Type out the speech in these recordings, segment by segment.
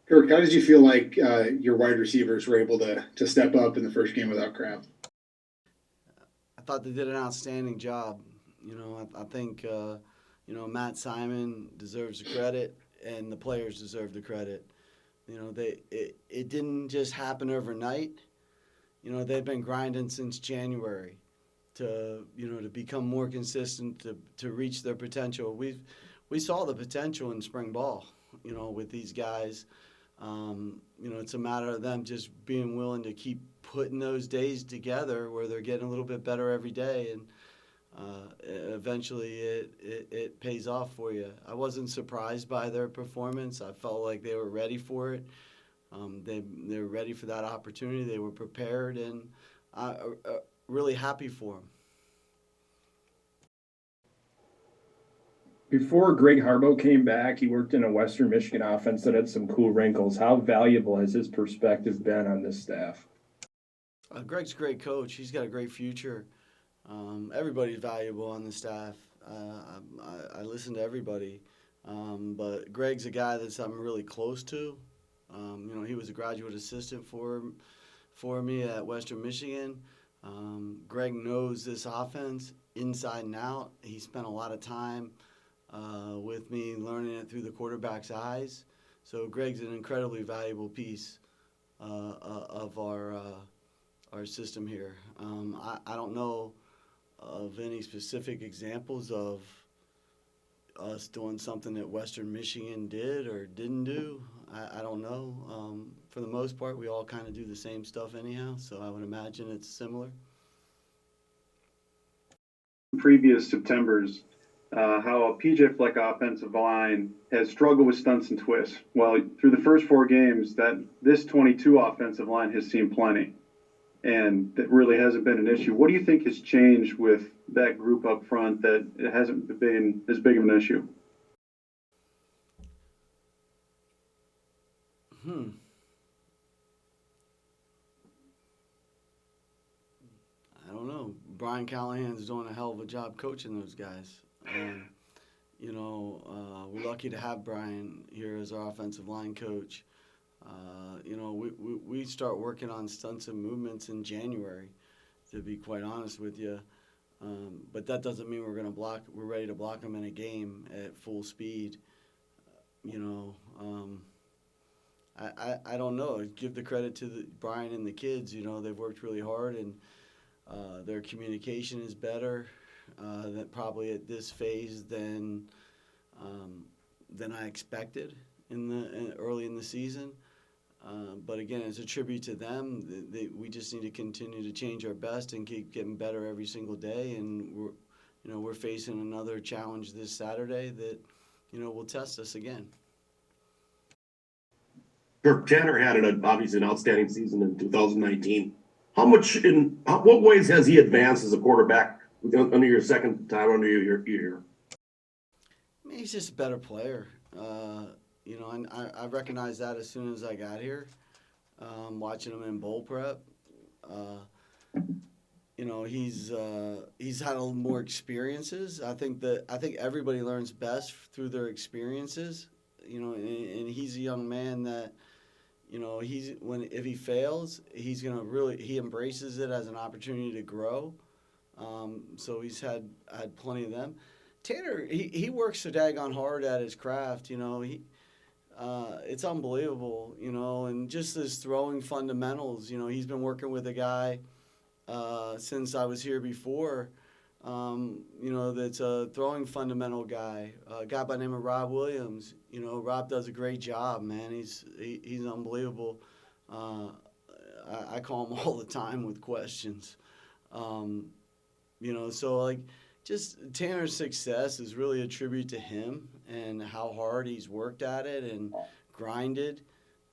Kirk, how did you feel like your wide receivers were able to step up in the first game without Kraft? I thought they did an outstanding job. I think Matt Simon deserves the credit, and the players deserve the credit. It didn't just happen overnight. They've been grinding since January to become more consistent, to reach their potential. We saw the potential in spring ball, with these guys. It's a matter of them just being willing to keep putting those days together where they're getting a little bit better every day, and eventually it pays off for you. I wasn't surprised by their performance. I felt like they were ready for it. They were ready for that opportunity. They were prepared, and really happy for them. Before Greg Harbaugh came back, he worked in a Western Michigan offense that had some cool wrinkles. How valuable has his perspective been on this staff? Greg's a great coach. He's got a great future. Everybody's valuable on the staff. I listen to everybody. But Greg's a guy that I'm really close to. He was a graduate assistant for me at Western Michigan. Greg knows this offense inside and out. He spent a lot of time with me learning it through the quarterback's eyes. So Greg's an incredibly valuable piece of our system here. I don't know of any specific examples of us doing something that Western Michigan did or didn't do. I don't know. For the most part, we all kind of do the same stuff anyhow, so I would imagine it's similar. Previous Septembers, how a PJ Fleck offensive line has struggled with stunts and twists. Well, through the first 4 games, this 22 offensive line has seen plenty, and that really hasn't been an issue. What do you think has changed with that group up front that it hasn't been as big of an issue? I don't know. Brian Callahan's doing a hell of a job coaching those guys. We're lucky to have Brian here as our offensive line coach. We start working on stunts and movements in January, to be quite honest with you. But that doesn't mean we're ready to block them in a game at full speed. I don't know. Give the credit to Brian and the kids. They've worked really hard, and their communication is better than probably at this phase than I expected early in the season. But again, it's a tribute to them. We just need to continue to change our best and keep getting better every single day. And we're facing another challenge this Saturday that will test us again. Kirk, Tanner had obviously an outstanding season in 2019. What ways has he advanced as a quarterback under your second time under your ear? I mean, he's just a better player. And I recognized that as soon as I got here, watching him in bowl prep. He's had a little more experiences. I think everybody learns best through their experiences. And he's a young man that, if he fails, he embraces it as an opportunity to grow. So he's had plenty of them. Tanner, he works so daggone hard at his craft. It's unbelievable, and just his throwing fundamentals. He's been working with a guy since I was here before. That's a throwing fundamental guy, a guy by the name of Rob Williams. Rob does a great job, man. He's unbelievable. I call him all the time with questions. Just Tanner's success is really a tribute to him and how hard he's worked at it and grinded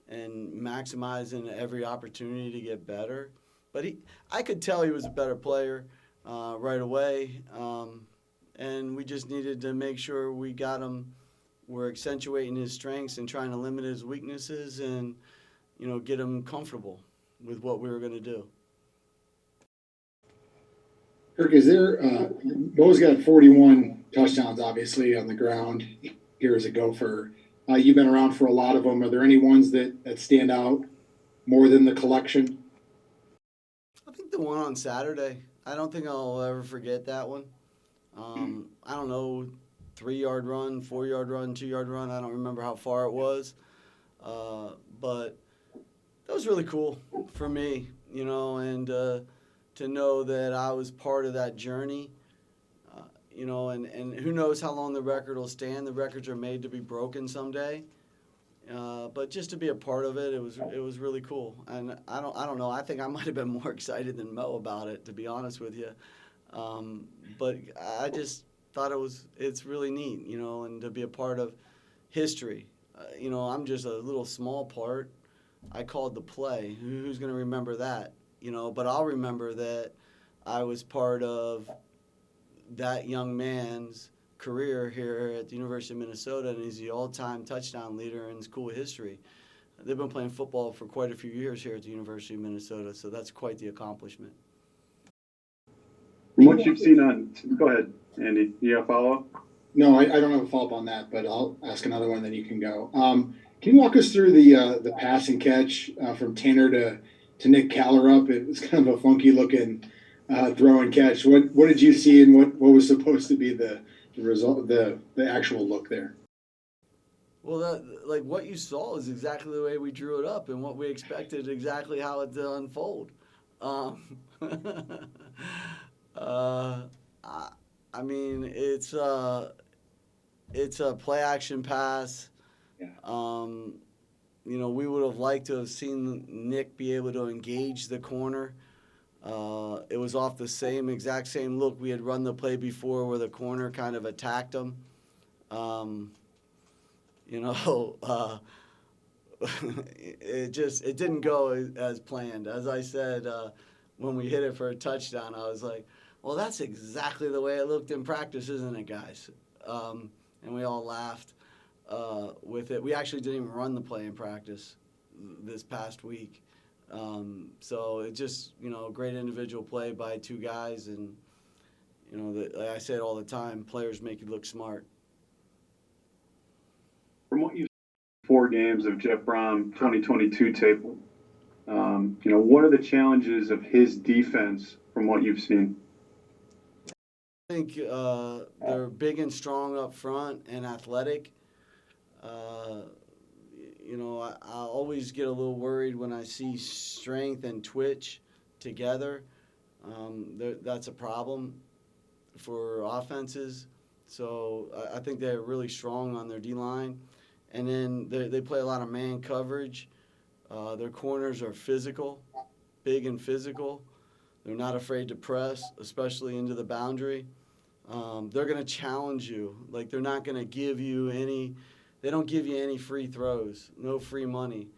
and maximizing every opportunity to get better. But I could tell he was a better player right away, and we just needed to make sure we got him. We're accentuating his strengths and trying to limit his weaknesses and, get him comfortable with what we were going to do. Kirk, Bo's got 41 touchdowns, obviously, on the ground here as a Gopher. You've been around for a lot of them. Are there any ones that stand out more than the collection? I think the one on Saturday. I don't think I'll ever forget that one. I don't know, 3 yard run, 4 yard run, 2 yard run. I don't remember how far it was, but that was really cool for me, and to know that I was part of that journey. And who knows how long the record will stand. The records are made to be broken someday. But just to be a part of it, it was really cool. And I don't know. I think I might have been more excited than Mo about it, to be honest with you. But I just thought it's really neat, and to be a part of history. I'm just a little small part. I called the play. Who's going to remember that? But I'll remember that I was part of that young man's career here at the University of Minnesota, and he's the all-time touchdown leader in school history. They've been playing football for quite a few years here at the University of Minnesota, so that's quite the accomplishment. From what you've seen go ahead, Andy. You got a follow-up? No, I don't have a follow-up on that, but I'll ask another one, then you can go. Can you walk us through the pass and catch from Tanner to Nick Callerup? It was kind of a funky looking throw and catch. What did you see, and what was supposed to be the result, the actual look there? Well, what you saw is exactly the way we drew it up, and what we expected, exactly how it to unfold. I mean, it's a play action pass. Yeah. We would have liked to have seen Nick be able to engage the corner. It was off the exact same look we had run the play before, where the corner kind of attacked him. It didn't go as planned. As I said, when we hit it for a touchdown, I was like, well, that's exactly the way it looked in practice, isn't it, guys? And we all laughed with it. We actually didn't even run the play in practice this past week. So it just, great individual play by two guys. And, like I say it all the time, players make you look smart. From what you've seen, 4 games of Jeff Brom 2022 tape, what are the challenges of his defense from what you've seen? I think they're big and strong up front and athletic. I always get a little worried when I see strength and twitch together. That's a problem for offenses. So I think they're really strong on their D-line. And then they play a lot of man coverage. Their corners are physical, big and physical. They're not afraid to press, especially into the boundary. They're going to challenge you. Like, they're not going to give you they don't give you any free throws, no free money.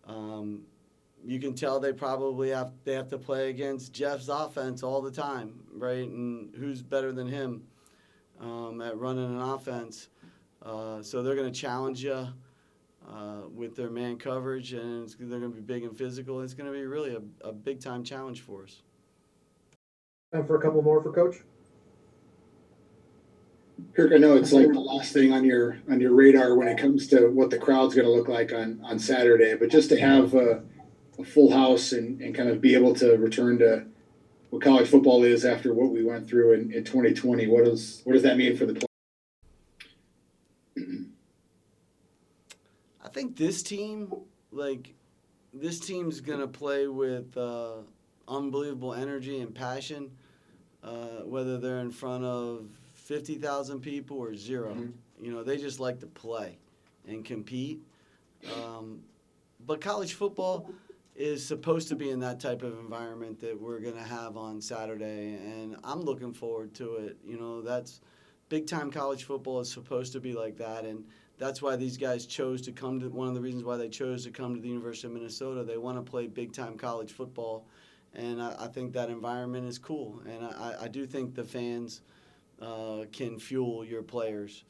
You can tell they probably have to play against Jeff's offense all the time, right? And who's better than him at running an offense? So they're going to challenge you with their man coverage, and they're going to be big and physical. It's going to be really a big-time challenge for us. Time for a couple more for Coach. Kirk, I know it's like the last thing on your radar when it comes to what the crowd's going to look like on Saturday, but just to have a full house and kind of be able to return to what college football is after what we went through in 2020, what does that mean for the play? I think this team's going to play with unbelievable energy and passion, whether they're in front of 50,000 people or 0. Mm-hmm. They just like to play and compete. But college football is supposed to be in that type of environment that we're going to have on Saturday, and I'm looking forward to it. That's big-time college football is supposed to be like that, and that's why these guys chose to come to – one of the reasons why they chose to come to the University of Minnesota. They want to play big-time college football, and I think that environment is cool. And I do think the fans can fuel your players.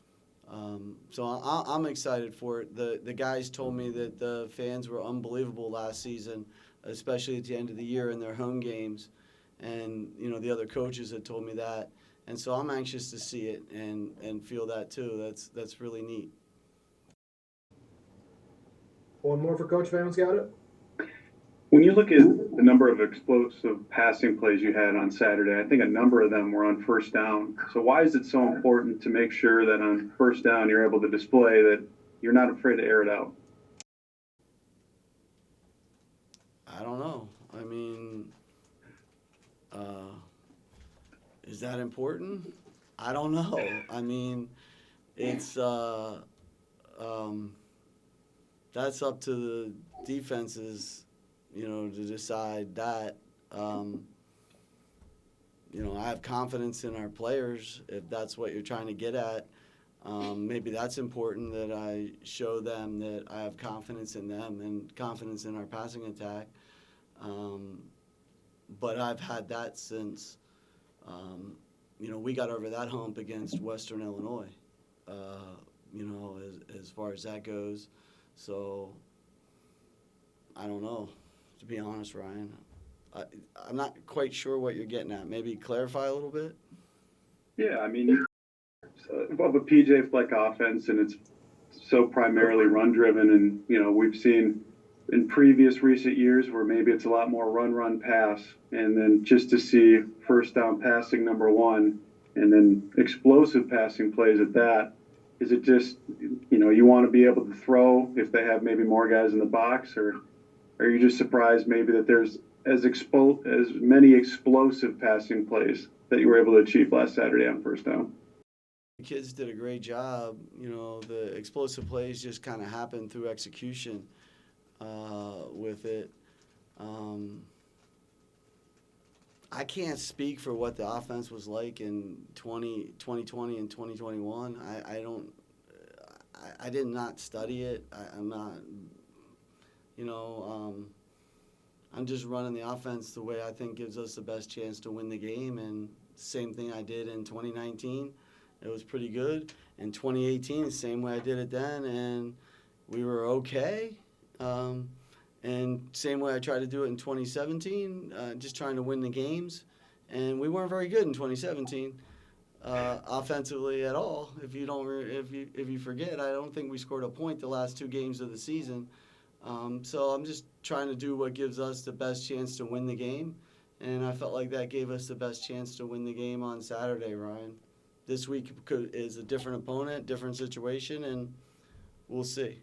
So I'm excited for it. The guys told me that the fans were unbelievable last season, especially at the end of the year in their home games. And, the other coaches had told me that. And so I'm anxious to see it and feel that too. That's really neat. One more for Coach, if anyone's got it. When you look at the number of explosive passing plays you had on Saturday, I think a number of them were on first down. So why is it so important to make sure that on first down you're able to display that you're not afraid to air it out? I don't know. I mean, is that important? I don't know. I mean, it's that's up to the defenses, to decide that. I have confidence in our players if that's what you're trying to get at. Maybe that's important that I show them that I have confidence in them and confidence in our passing attack. But I've had that since, we got over that hump against Western Illinois, as far as that goes. So I don't know, to be honest, Ryan. I'm not quite sure what you're getting at. Maybe clarify a little bit? Yeah, I mean, of a PJ Fleck offense, and it's so primarily run-driven, and, we've seen in previous recent years where maybe it's a lot more run, pass, and then just to see first down passing number one, and then explosive passing plays at that, is it just, you want to be able to throw if they have maybe more guys in the box, or are you just surprised maybe that there's as many explosive passing plays that you were able to achieve last Saturday on first down? The kids did a great job. The explosive plays just kind of happened through execution with it. I can't speak for what the offense was like in 2020 and 2021. I did not study it. I'm not, I'm just running the offense the way I think gives us the best chance to win the game. And same thing I did in 2019. It was pretty good. In 2018, the same way I did it then, and we were okay. And same way I tried to do it in 2017, just trying to win the games. And we weren't very good in 2017 offensively at all. If you forget, I don't think we scored a point the last two games of the season. So I'm just trying to do what gives us the best chance to win the game. And I felt like that gave us the best chance to win the game on Saturday, Ryan. This week is a different opponent, different situation, and we'll see.